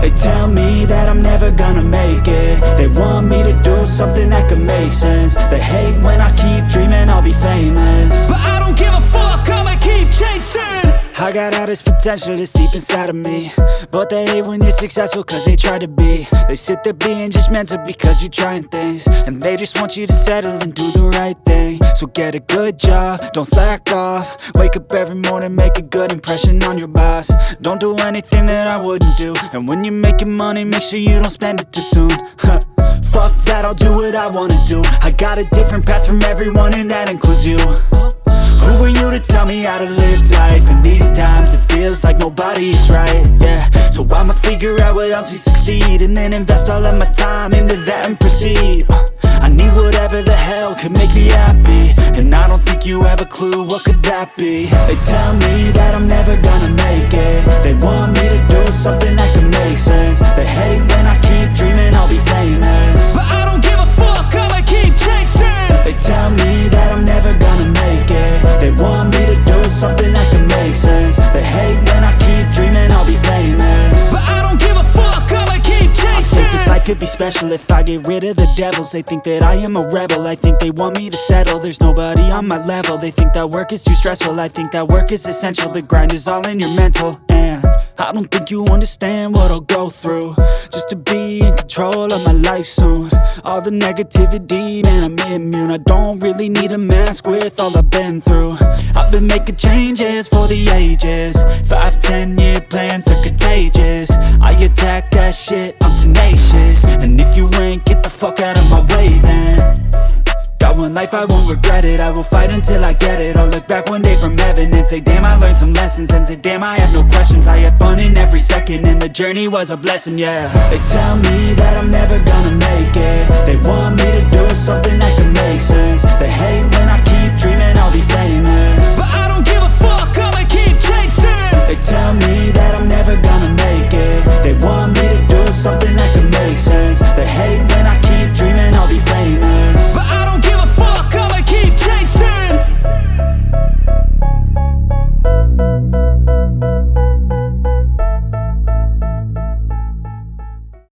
They tell me that I'm never gonna make it. They want me to do something that could make sense. They hate when I keep dreaming I'll be famous, but I don't give a fuck, I'ma keep chasing. I got all this potential that's deep inside of me, but they hate when you're successful cause they try to be. They sit there being judgmental because you're trying things, and they just want you to settle and do the right thing. So get a good job, don't slack off. Wake up every morning, make a good impression on your boss. Don't do anything that I wouldn't do, and when you're making money, make sure you don't spend it too soon. Fuck that, I'll do what I wanna do. I got a different path from everyone and that includes you. Who are you to tell me how to live life? In these times it feels like nobody's right, yeah. So I'ma figure out what else we succeed, and then invest all of my time into that and proceed. I need whatever the hell could make me happy, and I don't think you have a clue what could that be. They tell me that I'm never gonna make it. They want me to do something that could make sense. They hate when I keep dreaming I'll be famous, but I don't give a fuck, I'ma keep chasing. They tell me that I'm never gonna make it. They want me to do something that can make sense. They hate when I keep dreaming I'll be famous, but I don't give a fuck, I'ma keep chasing. I think this life could be special if I get rid of the devils. They think that I am a rebel, I think they want me to settle. There's nobody on my level. They think that work is too stressful, I think that work is essential. The grind is all in your mental, and I don't think you understand what I'll go through just to be in control of my life soon. All the negativity, man, I'm immune. I don't really need a mask with all I've been through. I've been making changes for the ages. 5-10 year plans are contagious. I attack that shit, I'm tenacious. And if you ain't, get the fuck out of my way then. Got one life, I won't regret it. I will fight until I get it. I'll look back one day from heaven and say damn, I learned some lessons. And say damn, I have no questions. I had fun in every second, and the journey was a blessing, yeah. They tell me that I'm never gonna make it. They want me to do something that can make sense. They hate when I keep dreaming I'll be famous, but I don't give a fuck, I'ma keep chasing. They tell me